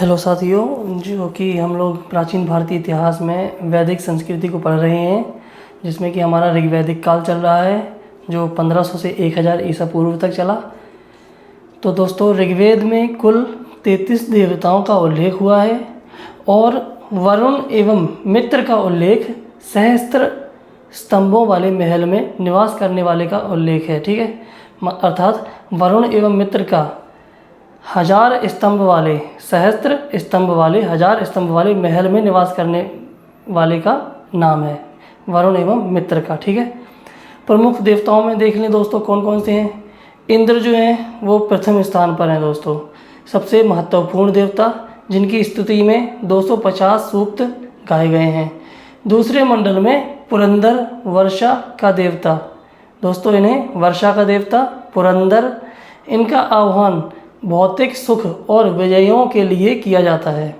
Hello साथियों, जो कि हम लोग प्राचीन भारतीय इतिहास में वैदिक संस्कृति को पढ़ रहे हैं, जिसमें कि हमारा ऋग्वैदिक काल चल रहा है जो 1500 से 1000 ईसा पूर्व तक चला। तो दोस्तों, ऋग्वेद में कुल 33 देवताओं का उल्लेख हुआ है और वरुण एवं मित्र का उल्लेख सहस्त्र स्तंभों वाले महल में निवास करने वाले का उल्लेख है। ठीक है, अर्थात वरुण एवं मित्र का 1000 स्तंभ वाले, सहस्त्र स्तंभ वाले, 1000 स्तंभ वाले महल में निवास करने वाले का नाम है वरुण एवं मित्र का। ठीक है, प्रमुख देवताओं में देख लें दोस्तों कौन कौन से हैं। इंद्र जो हैं वो प्रथम स्थान पर हैं दोस्तों, सबसे महत्वपूर्ण देवता, जिनकी स्तुति में 250 सूक्त गाए गए हैं। दूसरे मंडल में पुरंदर, वर्षा का देवता दोस्तों, इन्हें वर्षा का देवता पुरंदर, इनका आह्वान भौतिक सुख और विजयों के लिए किया जाता है।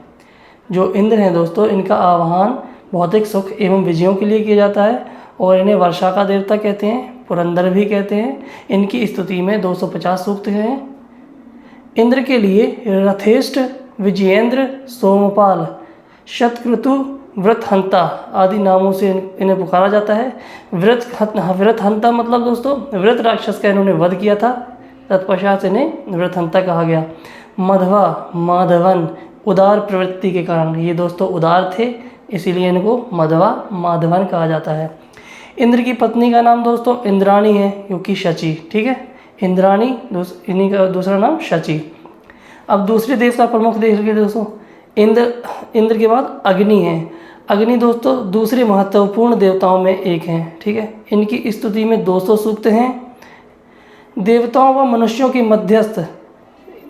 जो इंद्र हैं दोस्तों, इनका आह्वान भौतिक सुख एवं विजयों के लिए किया जाता है और इन्हें वर्षा का देवता कहते हैं, पुरंदर भी कहते हैं। इनकी स्तुति में 250 सूक्त हैं। इंद्र के लिए रथेष्ट, विजयेंद्र, सोमपाल, शतक्रतु, व्रतहंता आदि नामों से इन्हें पुकारा जाता है। व्रतहंता मतलब दोस्तों व्रत राक्षस का इन्होंने वध किया था, तत्पश्चात इन्हें व्रतहंता कहा गया। मधवा, माधवन, उदार प्रवृत्ति के कारण, ये दोस्तों उदार थे इसीलिए इनको मधवा, माधवन कहा जाता है। इंद्र की पत्नी का नाम दोस्तों इंद्राणी है, क्योंकि शची। ठीक है, इंद्राणी, इन्हीं का दूसरा नाम शची। अब दूसरे देवता प्रमुख देख लीजिए दोस्तों, इंद्र के बाद अग्नि है। अग्नि दोस्तों दूसरे महत्वपूर्ण देवताओं में एक हैं। ठीक है, इनकी स्तुति में 200 सूक्त हैं। देवताओं व मनुष्यों की मध्यस्थ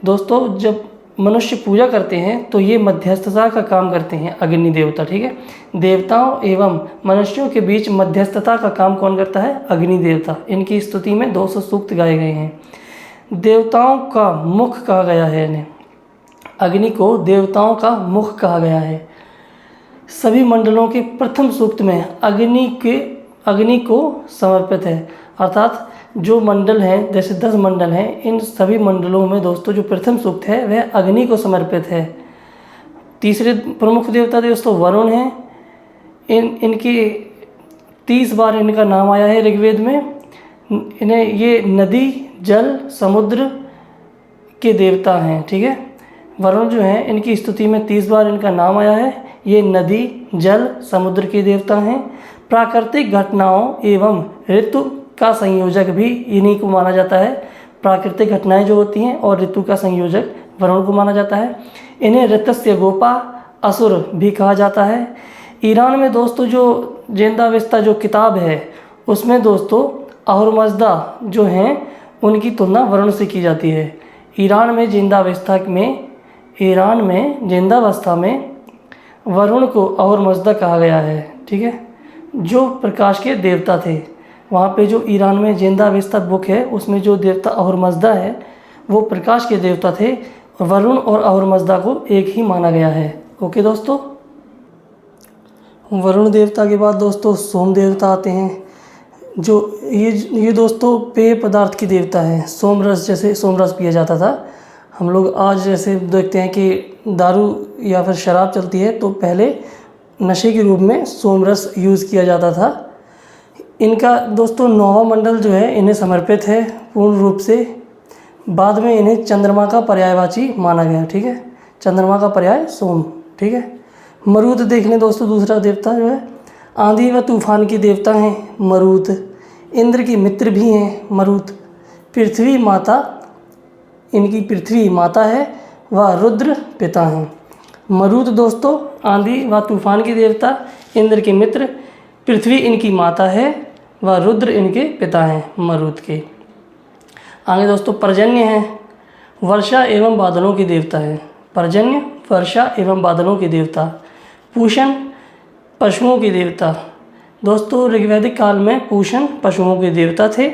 दोस्तों, जब मनुष्य पूजा करते हैं तो ये मध्यस्थता का काम करते हैं अग्नि देवता। ठीक है, देवताओं एवं मनुष्यों के बीच मध्यस्थता का काम कौन करता है? अग्नि देवता। इनकी स्तुति में 200 सूक्त गाए गए हैं। देवताओं का मुख कहा गया है इन्हें, अग्नि को देवताओं का मुख कहा गया है। सभी मंडलों के प्रथम सूक्त में अग्नि को समर्पित है, अर्थात जो मंडल हैं, जैसे 10 मंडल हैं, इन सभी मंडलों में दोस्तों जो प्रथम सूक्त है वह अग्नि को समर्पित है। तीसरे प्रमुख देवता दोस्तों वरुण हैं। इनकी 30 बार इनका नाम आया है ऋग्वेद में। इन्हें ये नदी, जल, समुद्र के देवता हैं। ठीक है, वरुण जो हैं इनकी स्तुति में 30 बार इनका नाम आया है। ये नदी, जल, समुद्र के देवता हैं। प्राकृतिक घटनाओं एवं ऋतु का संयोजक भी इन्हीं को माना जाता है। प्राकृतिक घटनाएं जो होती हैं और ऋतु का संयोजक वरुण को माना जाता है। इन्हें ऋतस्य गोपा, असुर भी कहा जाता है। ईरान में दोस्तों जो ज़ेंदावेस्ता जो किताब है उसमें दोस्तों अहुरमज़दा जो हैं उनकी तुलना वरुण से की जाती है। ईरान में ज़ेंदावस्था में वरुण को अहुरमज़दा कहा गया है। ठीक है, जो प्रकाश के देवता थे। वहाँ पे जो ईरान में ज़ेंदावेस्ता बुक है उसमें जो देवता अहुरमज़दा है वो प्रकाश के देवता थे। वरुण और अहुरमज़दा को एक ही माना गया है। ओके दोस्तों, वरुण देवता के बाद दोस्तों सोम देवता आते हैं। जो ये दोस्तों पेय पदार्थ की देवता है। सोमरस, जैसे सोमरस पिया जाता था, हम लोग आज जैसे देखते हैं कि दारू या फिर शराब चलती है तो पहले नशे के रूप में सोमरस यूज़ किया जाता था। इनका दोस्तों 9वां मंडल जो है इन्हें समर्पित है पूर्ण रूप से। बाद में इन्हें चंद्रमा का पर्यायवाची माना गया। ठीक है, चंद्रमा का पर्याय सोम। ठीक है, मरुत देख लें दोस्तों, दूसरा देवता जो है आंधी व तूफान की देवता हैं मरुत। इंद्र की मित्र भी हैं मरुत। पृथ्वी माता, इनकी पृथ्वी माता है व रुद्र पिता हैं। मरुत दोस्तों आंधी व तूफान की देवता, इंद्र के मित्र, पृथ्वी इनकी माता है व रुद्र इनके पिता हैं मरुत के। आगे दोस्तों पर्जन्य हैं, वर्षा एवं बादलों के देवता हैं। पर्जन्य वर्षा एवं बादलों के देवता। पूषण पशुओं के देवता। दोस्तों ऋग्वैदिक काल में पूषण पशुओं के देवता थे।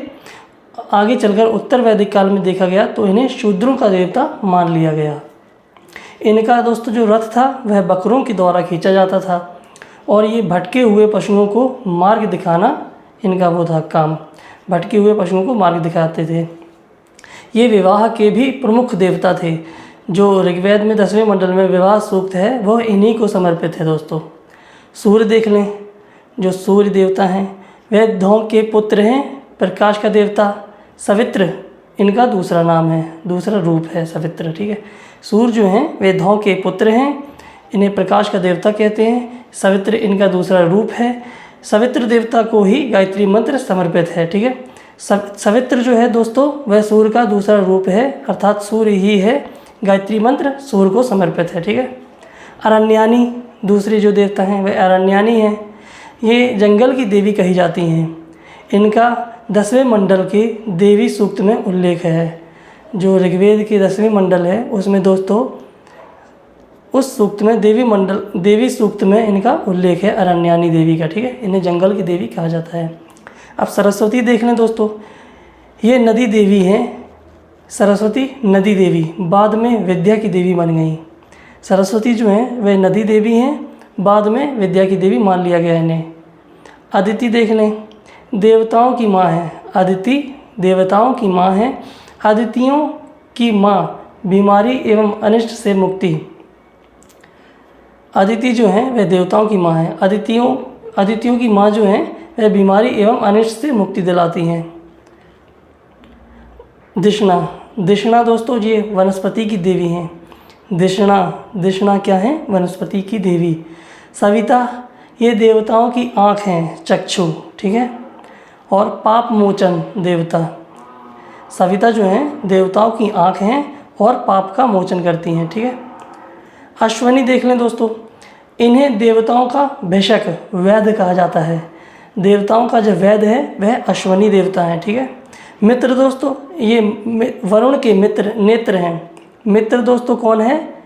आगे चलकर उत्तर वैदिक काल में देखा गया तो इन्हें शूद्रों का देवता मान लिया गया। इनका दोस्तों जो रथ था वह बकरों के द्वारा खींचा जाता था और ये भटके हुए पशुओं को मार्ग दिखाना इनका वो था काम। भटके हुए पशुओं को मार्ग दिखाते थे। ये विवाह के भी प्रमुख देवता थे। जो ऋग्वेद में 10वें मंडल में विवाह सूक्त है वह इन्हीं को समर्पित है दोस्तों। सूर्य देख लें, जो सूर्य देवता हैं वह धौम के पुत्र हैं, प्रकाश का देवता। सवित्र इनका दूसरा नाम है, दूसरा रूप है सवित्र, ठीक है। सूर्य जो हैं वे धौम के पुत्र हैं, इन्हें प्रकाश का देवता कहते हैं। सवित्र इनका दूसरा रूप है। सवित्र देवता को ही गायत्री मंत्र समर्पित है, ठीक है। सवित्र जो है दोस्तों वह सूर्य का दूसरा रूप है, अर्थात सूर्य ही है। गायत्री मंत्र सूर्य को समर्पित है, ठीक है। अरण्यानी दूसरी जो देवता हैं वह अरण्यानी हैं। ये जंगल की देवी कही जाती हैं। इनका 10वें मंडल के देवी सूक्त में उल्लेख है। जो ऋग्वेद के 10वें मंडल है उसमें दोस्तों उस सूक्त में देवी सूक्त में इनका उल्लेख है अरण्यानी देवी का, ठीक है। इन्हें जंगल की देवी कहा जाता है। अब सरस्वती देख लें दोस्तों, ये नदी देवी हैं। सरस्वती नदी देवी बाद में विद्या की देवी बन गई। सरस्वती जो हैं वे नदी देवी हैं, बाद में विद्या की देवी मान लिया गया इन्हें। अदिति देख लें, देवताओं की माँ है। अदिति देवताओं की माँ है। अदितियों की माँ बीमारी एवं अनिष्ट से मुक्ति। अदिति जो हैं वह देवताओं की माँ है। अदितियों की माँ जो हैं वह बीमारी एवं अनिष्ट से मुक्ति दिलाती हैं। दिशना दोस्तों ये वनस्पति की देवी हैं। दिशना क्या है? वनस्पति की देवी। सविता ये देवताओं की आँख हैं, चक्षु, ठीक है। और पाप मोचन देवता। सविता जो हैं देवताओं की आँख हैं और पाप का मोचन करती हैं, ठीक है। अश्वनी देख लें दोस्तों, इन्हें देवताओं का भेषक वैद्य कहा जाता है। देवताओं का जो वैद्य है वह अश्वनी देवता है, ठीक है। मित्र दोस्तों ये वरुण के नेत्र हैं। मित्र दोस्तों कौन है?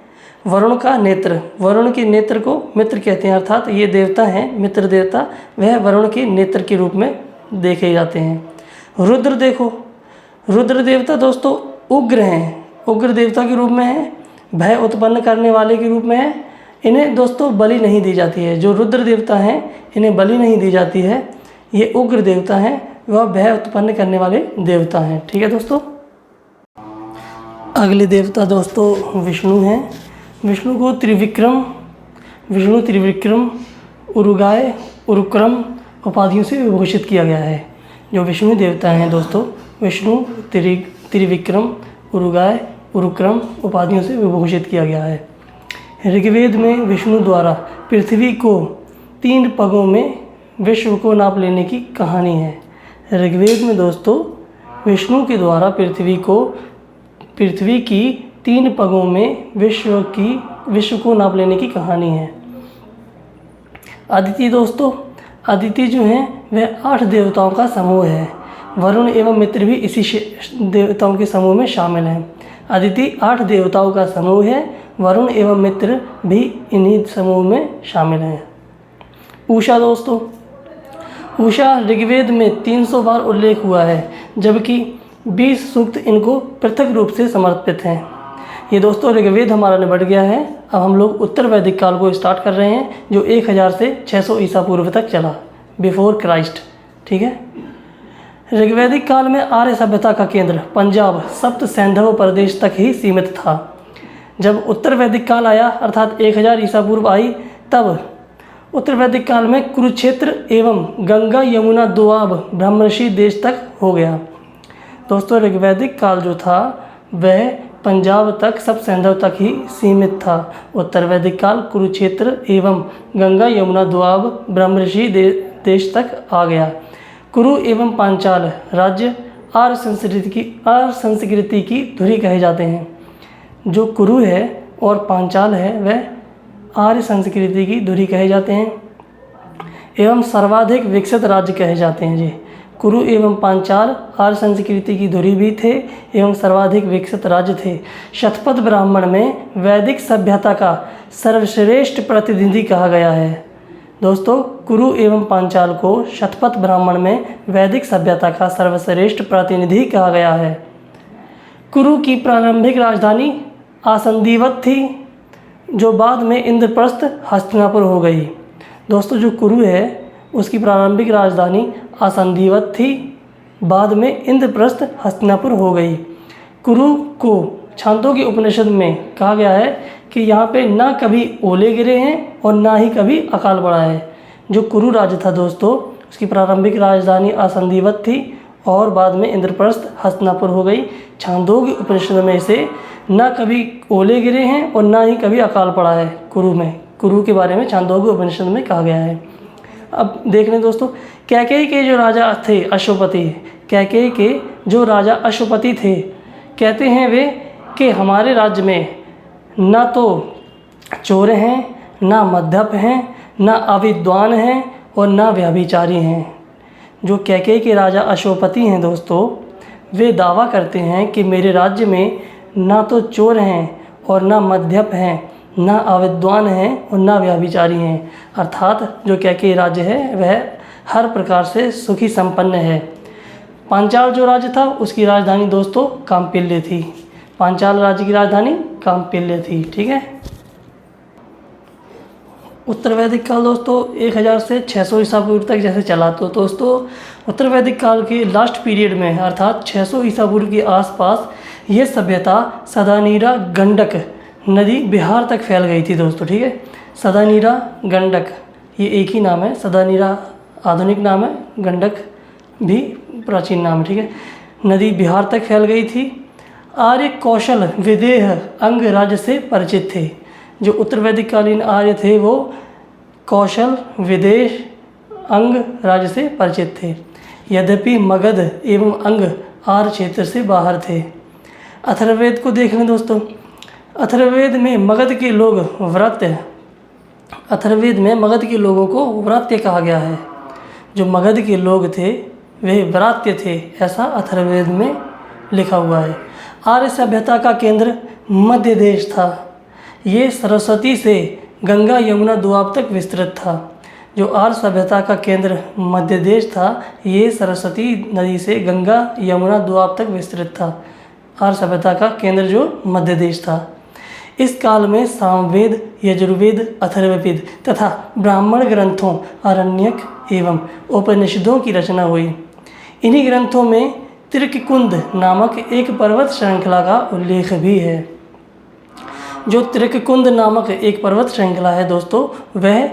वरुण का नेत्र। वरुण के नेत्र को मित्र कहते हैं, अर्थात ये देवता हैं मित्र देवता, वह वरुण के नेत्र के रूप में देखे जाते हैं। रुद्र देखो, रुद्र देवता दोस्तों उग्र हैं, उग्र देवता के रूप में है, भय उत्पन्न करने वाले के रूप में है। इन्हें दोस्तों बलि नहीं दी जाती है। जो रुद्र देवता हैं इन्हें बलि नहीं दी जाती है। ये उग्र देवता हैं, वह भय उत्पन्न करने वाले देवता हैं, ठीक है दोस्तों। अगले देवता दोस्तों विष्णु हैं। विष्णु त्रिविक्रम उरुगाय उरुक्रम उपाधियों से विभूषित किया गया है। जो विष्णु देवता हैं दोस्तों, विष्णु त्रिविक्रम उरुगाय उरुक्रम उपाधियों से विभूषित किया गया है। ऋग्वेद में विष्णु द्वारा पृथ्वी को 3 पगों में विश्व को नाप लेने की कहानी है। ऋग्वेद में दोस्तों विष्णु के द्वारा पृथ्वी की 3 पगों में विश्व को नाप लेने की कहानी है। अदिति दोस्तों, अदिति जो हैं वह 8 देवताओं का समूह है। वरुण एवं मित्र भी इसी देवताओं के समूह में शामिल हैं। अदिति 8 देवताओं का समूह है, वरुण एवं मित्र भी इन्हीं समूह में शामिल हैं। उषा दोस्तों, उषा ऋग्वेद में 300 बार उल्लेख हुआ है, जबकि 20 सूक्त इनको पृथक रूप से समर्पित हैं। ये दोस्तों ऋग्वेद हमारा निबट गया है। अब हम लोग उत्तर वैदिक काल को स्टार्ट कर रहे हैं, जो 1000 से 600 ईसा पूर्व तक चला, बिफोर क्राइस्ट, ठीक है। ऋग्वैदिक काल में आर्य सभ्यता का केंद्र पंजाब सप्त सैंधव प्रदेश तक ही सीमित था। जब उत्तर वैदिक काल आया अर्थात 1000 ईसा पूर्व आई, तब उत्तर वैदिक काल में कुरुक्षेत्र एवं गंगा यमुना दोआब ब्रह्मर्षि देश तक हो गया। दोस्तों ऋग्वैदिक काल जो था वह पंजाब तक सब सैंधव तक ही सीमित था। उत्तर वैदिक काल कुरुक्षेत्र एवं गंगा यमुना दोआब ब्रह्मर्षि देश तक आ गया। कुरु एवं पांचाल राज्य आर्य संस्कृति की धुरी कहे जाते हैं। जो कुरु है और पांचाल है वह आर्य संस्कृति की धुरी कहे जाते हैं एवं सर्वाधिक विकसित राज्य कहे जाते हैं। जी, कुरु एवं पांचाल आर्य संस्कृति की धुरी भी थे एवं सर्वाधिक विकसित राज्य थे। शतपथ ब्राह्मण में वैदिक सभ्यता का सर्वश्रेष्ठ प्रतिनिधि कहा गया है। दोस्तों कुरु एवं पांचाल को शतपथ ब्राह्मण में वैदिक सभ्यता का सर्वश्रेष्ठ प्रतिनिधि कहा गया है। कुरु की प्रारंभिक राजधानी आसंदीवत थी, जो बाद में इंद्रप्रस्थ हस्तिनापुर हो गई। दोस्तों जो कुरु है उसकी प्रारंभिक राजधानी आसंदीवत थी, बाद में इंद्रप्रस्थ हस्तिनापुर हो गई। कुरु को छांदोग्य उपनिषद में कहा गया है कि यहाँ पे ना कभी ओले गिरे हैं और ना ही कभी अकाल पड़ा है। जो कुरु राज्य था दोस्तों, उसकी प्रारंभिक राजधानी असंधिवत थी और बाद में इंद्रप्रस्थ हस्तिनापुर हो गई। छांदोग्य उपनिषद में से ना कभी ओले गिरे हैं और ना ही कभी अकाल पड़ा है कुरु में। कुरु के बारे में छांदोग्य उपनिषद में कहा गया है। अब देख लें दोस्तों, कैकेयी के जो राजा थे अश्वपति, कैकेयी के जो राजा अश्वपति थे, कहते हैं वे कि हमारे राज्य में ना तो चोर हैं, ना मद्यप हैं, ना अविद्वान हैं और ना व्यभिचारी हैं। जो कैकेयी के राजा अश्वपति हैं दोस्तों, वे दावा करते हैं कि मेरे राज्य में ना तो चोर हैं और ना मद्यप हैं, ना अविद्वान हैं और ना व्यभिचारी हैं। अर्थात जो कैकेयी राज्य है वह हर प्रकार से सुखी संपन्न है। पांचाल जो राज्य था उसकी राजधानी दोस्तों काम्पिल्य थी। पांचाल राज्य की राजधानी काम्पिल्य थी। ठीक है। उत्तर वैदिक काल दोस्तों 1000 से 600 ईसा पूर्व तक जैसे चला, तो दोस्तों उत्तर वैदिक काल के लास्ट पीरियड में अर्थात 600 ईसा पूर्व के आसपास ये सभ्यता सदानीरा गंडक नदी बिहार तक फैल गई थी दोस्तों। ठीक है। सदानीरा गंडक ये एक ही नाम है। सदानीरा आधुनिक नाम है, गंडक भी प्राचीन नाम है। ठीक है। नदी बिहार तक फैल गई थी। आर्य कौशल विदेह अंग राज्य से परिचित थे। जो उत्तर वैदिक कालीन आर्य थे वो कौशल विदेश अंग राज्य से परिचित थे, यद्यपि मगध एवं अंग आर्य क्षेत्र से बाहर थे। अथर्ववेद को देख लें दोस्तों। अथर्ववेद में मगध के लोग व्रात्य, अथर्ववेद में मगध के लोगों को व्रात्य कहा गया है। जो मगध के लोग थे वे व्रात्य थे, ऐसा अथर्ववेद में लिखा हुआ है। आर्य सभ्यता का केंद्र मध्य देश था। ये सरस्वती से गंगा यमुना दोआब तक विस्तृत था। जो आर्य सभ्यता का केंद्र मध्य देश था, ये सरस्वती नदी से गंगा यमुना दोआब तक विस्तृत था। आर्य सभ्यता का केंद्र जो मध्य देश था। इस काल में सामवेद, यजुर्वेद, अथर्ववेद तथा ब्राह्मण ग्रंथों, आरण्यक एवं उपनिषदों की रचना हुई। इन्हीं ग्रंथों में त्रिककुंद नामक एक पर्वत श्रृंखला का उल्लेख भी है। जो त्रिककुंद नामक एक पर्वत श्रृंखला है दोस्तों, वह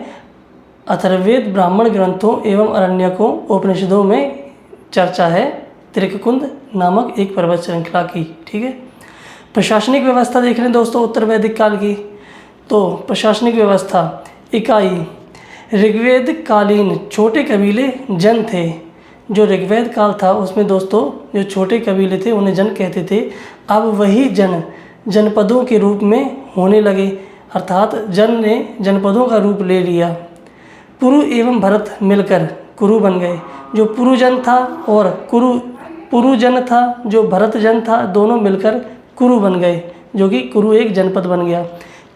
अथर्ववेद, ब्राह्मण ग्रंथों एवं अरण्यकों, उपनिषदों में चर्चा है त्रिककुंद नामक एक पर्वत श्रृंखला की। ठीक है। प्रशासनिक व्यवस्था देख लें दोस्तों उत्तर वैदिक काल की। तो प्रशासनिक व्यवस्था इकाई ऋग्वेद कालीन छोटे कबीले जन थे। जो ऋग्वेद काल था उसमें दोस्तों जो छोटे कबीले थे उन्हें जन कहते थे। अब वही जन जनपदों के रूप में होने लगे, अर्थात जन ने जनपदों का रूप ले लिया। पुरु एवं भरत मिलकर कुरु बन गए। जो पुरुजन था और पुरुजन था, जो भरत जन था, दोनों मिलकर कुरु बन गए, जो कि कुरु एक जनपद बन गया।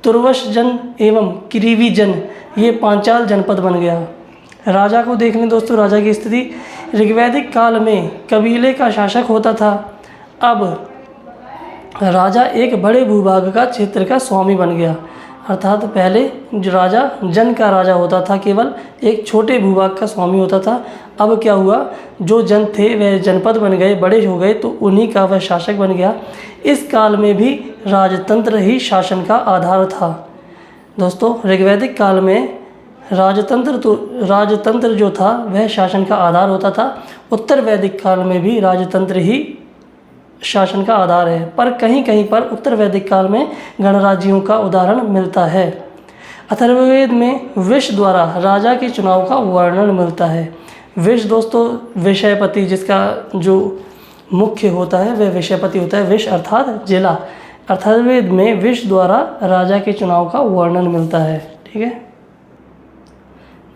तुर्वश जन एवं किरीवी जन ये पांचाल जनपद बन गया। राजा को देख लें दोस्तों, राजा की स्थिति ऋग्वैदिक काल में कबीले का शासक होता था। अब राजा एक बड़े भूभाग का क्षेत्र का स्वामी बन गया, अर्थात पहले जो राजा जन का राजा होता था, केवल एक छोटे भूभाग का स्वामी होता था। अब क्या हुआ, जो जन थे वह जनपद बन गए, बड़े हो गए, तो उन्हीं का वह शासक बन गया। इस काल में भी राजतंत्र ही शासन का आधार था दोस्तों। ऋग्वैदिक काल में राजतंत्र जो था वह शासन का आधार होता था। उत्तर वैदिक काल में भी राजतंत्र ही शासन का आधार है, पर कहीं कहीं पर उत्तर वैदिक काल में गणराज्यों का उदाहरण मिलता है। अथर्ववेद में विष द्वारा राजा के चुनाव का वर्णन मिलता है। विष दोस्तों विषयपति, जिसका जो मुख्य होता है वह विषयपति होता है। विष अर्थात जिला। अथर्ववेद में विष द्वारा राजा के चुनाव का वर्णन मिलता है। ठीक है।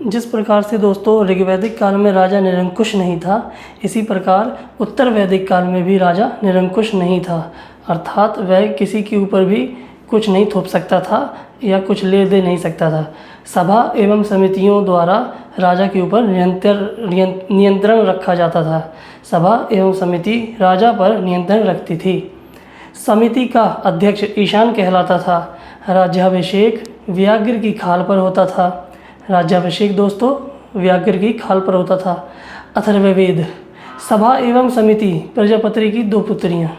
जिस प्रकार से दोस्तों ऋग्वैदिक काल में राजा निरंकुश नहीं था, इसी प्रकार उत्तर वैदिक काल में भी राजा निरंकुश नहीं था, अर्थात वह किसी के ऊपर भी कुछ नहीं थोप सकता था या कुछ ले दे नहीं सकता था। सभा एवं समितियों द्वारा राजा के ऊपर नियंत्रण रखा जाता था। सभा एवं समिति राजा पर नियंत्रण रखती थी। समिति का अध्यक्ष ईशान कहलाता था। राज्याभिषेक व्याघ्र की खाल पर होता था। राज्याभिषेक दोस्तों व्याघ्र की खाल पर होता था। अथर्ववेद सभा एवं समिति प्रजापति की 2 पुत्रियाँ।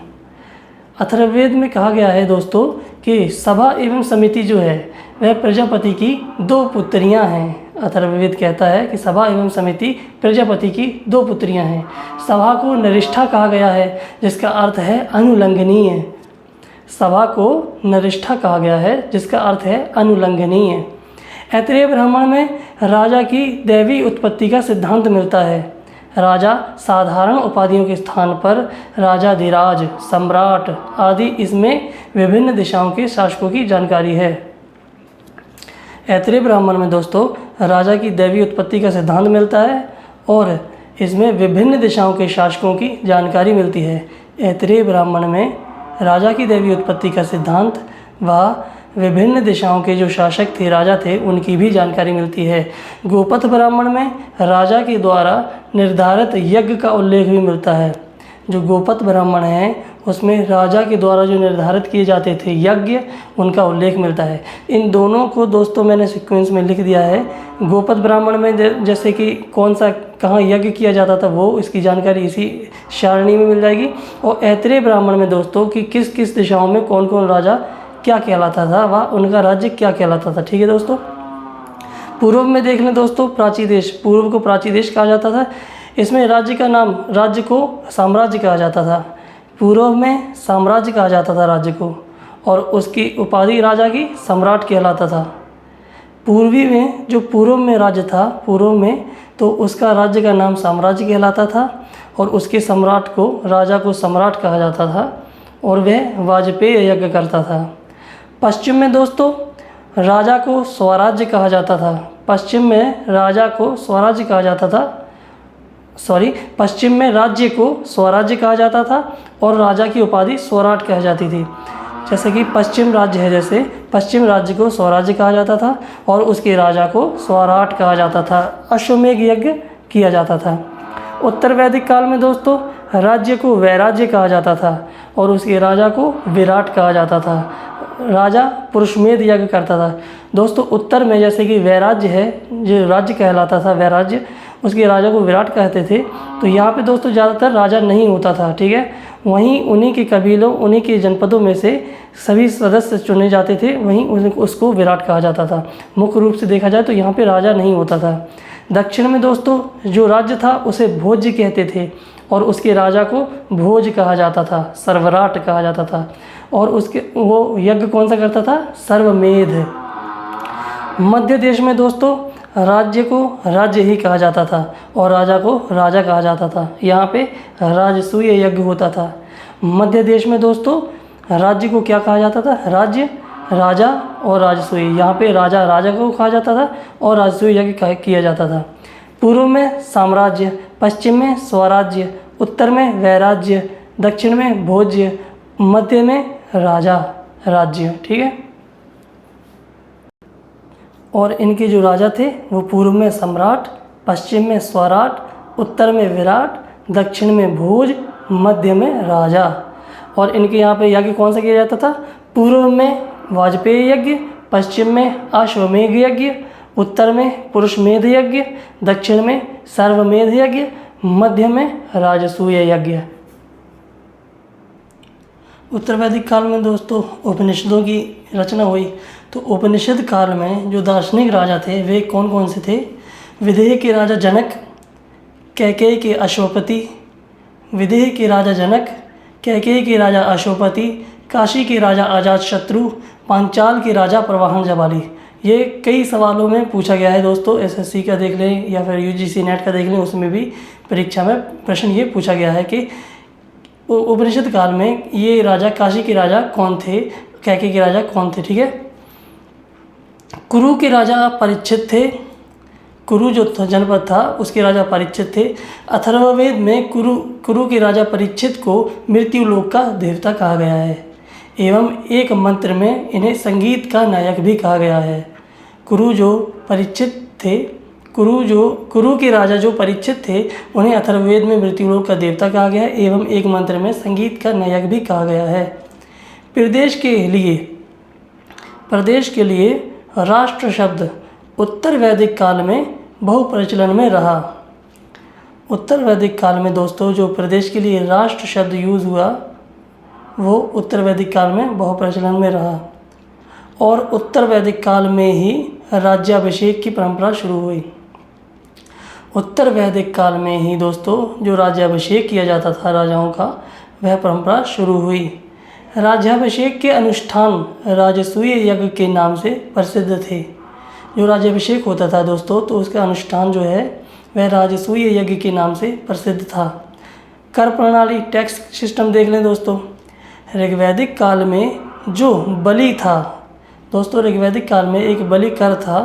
अथर्ववेद में कहा गया है दोस्तों कि सभा एवं समिति जो है वह प्रजापति की 2 पुत्रियां हैं। अथर्ववेद कहता है कि सभा एवं समिति प्रजापति की 2 पुत्रियां हैं। सभा को नरिष्ठा कहा गया है, जिसका अर्थ है अनुलंघनीय। सभा को नरिष्ठा कहा गया है, जिसका अर्थ है अनुलंघनीय। ऐत्रेय ब्राह्मण में राजा की दैवी उत्पत्ति का सिद्धांत मिलता है। राजा साधारण उपाधियों के स्थान पर राजाधिराज, सम्राट आदि इसमें विभिन्न दिशाओं के शासकों की जानकारी है। ऐत्रेय ब्राह्मण में दोस्तों राजा की दैवी उत्पत्ति का सिद्धांत मिलता है और इसमें विभिन्न दिशाओं के शासकों की जानकारी मिलती है। ऐत्रेय ब्राह्मण में राजा की दैवी उत्पत्ति का सिद्धांत व विभिन्न दिशाओं के जो शासक थे, राजा थे, उनकी भी जानकारी मिलती है। गोपथ ब्राह्मण में राजा के द्वारा निर्धारित यज्ञ का उल्लेख भी मिलता है। जो गोपथ ब्राह्मण है उसमें राजा के द्वारा जो निर्धारित किए जाते थे यज्ञ, उनका उल्लेख मिलता है। इन दोनों को दोस्तों मैंने सीक्वेंस में लिख दिया है। गोपथ ब्राह्मण में जैसे कि कौन सा कहाँ यज्ञ किया जाता था वो इसकी जानकारी इसी सारणी में मिल जाएगी। और ऐत्रेय ब्राह्मण में दोस्तों कि किस किस दिशाओं में कौन कौन राजा क्या कहलाता था व उनका राज्य क्या कहलाता था। ठीक है दोस्तों। पूर्व में देख लें दोस्तों, प्राची देश, पूर्व को प्राची देश कहा जाता था। इसमें राज्य का नाम, राज्य को साम्राज्य कहा जाता था। पूर्व में साम्राज्य कहा जाता था राज्य को, और उसकी उपाधि राजा की सम्राट कहलाता था। पूर्वी में जो पूर्व में राज्य था, पूर्व में तो उसका राज्य का नाम साम्राज्य कहलाता था और उसके सम्राट को, राजा को सम्राट कहा जाता था और वह वाजपेय यज्ञ करता था। पश्चिम में दोस्तों राजा को स्वराज्य कहा जाता था। पश्चिम में राजा को स्वराज्य कहा जाता था, पश्चिम में राज्य को स्वराज्य कहा जाता था और राजा की उपाधि स्वराट कहा जाती थी। जैसे कि पश्चिम राज्य है, जैसे पश्चिम राज्य को स्वराज्य कहा जाता था और उसके राजा को स्वराट कहा जाता था। अश्वमेध यज्ञ किया जाता था। उत्तर वैदिक काल में दोस्तों राज्य को वैराज्य कहा जाता था और उसके राजा को विराट कहा जाता था। राजा पुरुषमेध यज्ञ करता था। दोस्तों उत्तर में जैसे कि वैराज्य है, जो राज्य कहलाता था वैराज्य, उसके राजा को विराट कहते थे। तो यहाँ पे दोस्तों ज़्यादातर राजा नहीं होता था, ठीक है। वहीं उन्हीं के कबीलों, उन्हीं के जनपदों में से सभी सदस्य चुने जाते थे, वहीं उसको विराट कहा जाता था। मुख्य रूप से देखा जाए तो यहाँ पे राजा नहीं होता था। दक्षिण में दोस्तों जो राज्य था उसे भोज्य कहते थे और उसके राजा को भोज कहा जाता था, सर्वराट कहा जाता था। और उसके वो यज्ञ कौन सा करता था? सर्वमेध। मध्य देश में दोस्तों राज्य को राज्य ही कहा जाता था और राजा को राजा कहा जाता था। यहाँ पे राजसूय यज्ञ होता था। मध्य देश में दोस्तों राज्य को क्या कहा जाता था? राज्य, राजा और राजसूय। यहाँ पे राजा राजा को कहा जाता था और राजसूय यज्ञ किया जाता था। पूर्व में साम्राज्य, पश्चिम में स्वराज्य, उत्तर में वैराज्य, दक्षिण में भोज्य, मध्य में राजा राज्य, ठीक है। और इनके जो राजा थे वो पूर्व में सम्राट, पश्चिम में स्वराट, उत्तर में विराट, दक्षिण में भोज, मध्य में राजा। और इनके यहाँ पे यज्ञ कौन सा किया जाता था? पूर्व में वाजपेय यज्ञ, पश्चिम में अश्वमेध यज्ञ, उत्तर में पुरुषमेध यज्ञ, दक्षिण में सर्वमेध यज्ञ, मध्य में राजसूय यज्ञ। उत्तर वैदिक काल में दोस्तों उपनिषदों की रचना हुई। तो उपनिषद काल में जो दार्शनिक राजा थे वे कौन कौन से थे? विदेह के राजा जनक, कैकेयी के अश्वपति, विदेह के राजा जनक, कैकेयी के राजा अश्वपति, काशी के राजा अजातशत्रु, पांचाल के राजा प्रवाहन जबाली। ये कई सवालों में पूछा गया है दोस्तों। एसएससी का देख लें या फिर यूजीसी नेट का देख लें, उसमें भी परीक्षा में प्रश्न ये पूछा गया है कि उपनिषद काल में ये राजा, काशी के राजा कौन थे, कैकेयी के राजा कौन थे, ठीक है। कुरु के राजा परीक्षित थे। कुरु जो जनपद था उसके राजा परीक्षित थे। अथर्ववेद में कुरु के राजा परीक्षित को मृत्युलोक का देवता कहा गया है एवं एक मंत्र में इन्हें संगीत का नायक भी कहा गया है। कुरु जो परीक्षित थे, कुरु के राजा जो परीक्षित थे उन्हें अथर्ववेद में मृत्युलोक का देवता कहा गया है एवं एक मंत्र में संगीत का नायक भी कहा गया है। प्रदेश के लिए राष्ट्र शब्द उत्तर वैदिक काल में बहु प्रचलन में रहा। उत्तर वैदिक काल में दोस्तों जो प्रदेश के लिए राष्ट्र शब्द यूज़ हुआ वो उत्तर वैदिक काल में बहुत प्रचलन में रहा और उत्तर वैदिक काल में ही राज्याभिषेक की परंपरा शुरू हुई। उत्तर वैदिक काल में ही दोस्तों जो राज्याभिषेक किया जाता था राजाओं का, वह परंपरा शुरू हुई। राज्याभिषेक के अनुष्ठान राजसूय यज्ञ के नाम से प्रसिद्ध थे। जो राज्याभिषेक होता था दोस्तों, तो उसका अनुष्ठान जो है वह राजसूय यज्ञ के नाम से प्रसिद्ध था। कर प्रणाली, टैक्स सिस्टम देख लें दोस्तों। ऋग्वैदिक काल में जो बलि था दोस्तों, ऋग्वैदिक काल में एक बलि कर था,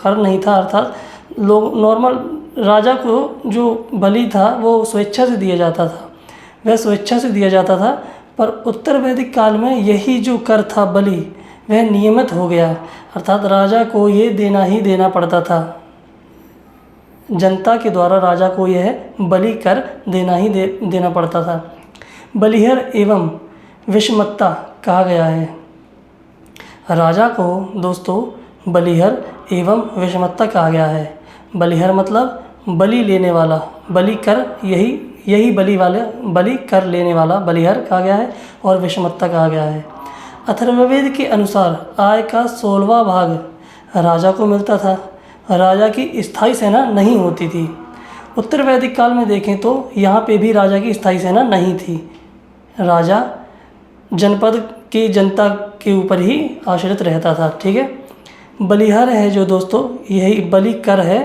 कर नहीं था, अर्थात लोग नॉर्मल राजा को जो बलि था वो स्वेच्छा से दिया जाता था, वह स्वेच्छा से दिया जाता था। पर उत्तर वैदिक काल में यही जो कर था बलि, वह नियमित हो गया, अर्थात राजा को ये देना ही देना पड़ता था। जनता के द्वारा राजा को यह बलि कर देना ही देना पड़ता था। बलिहर एवं विषमत्ता कहा गया है। राजा को दोस्तों बलिहर एवं विषमत्ता कहा गया है। बलिहर मतलब बलि लेने वाला, बलि कर, यही बलि कर लेने वाला बलिहर कहा गया है और विषमत्ता कहा गया है। अथर्ववेद के अनुसार आय का 16वां भाग राजा को मिलता था। राजा की स्थायी सेना नहीं होती थी। उत्तर वैदिक काल में देखें तो यहाँ पे भी राजा की स्थायी सेना नहीं थी। राजा जनपद की जनता के ऊपर ही आश्रित रहता था। ठीक है, बलिहर है जो दोस्तों, यही बलि कर है,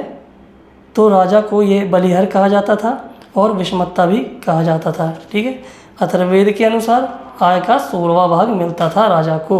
तो राजा को ये बलिहर कहा जाता था और विषमत्ता भी कहा जाता था। ठीक है, अथर्ववेद के अनुसार आय का 16वां भाग मिलता था राजा को।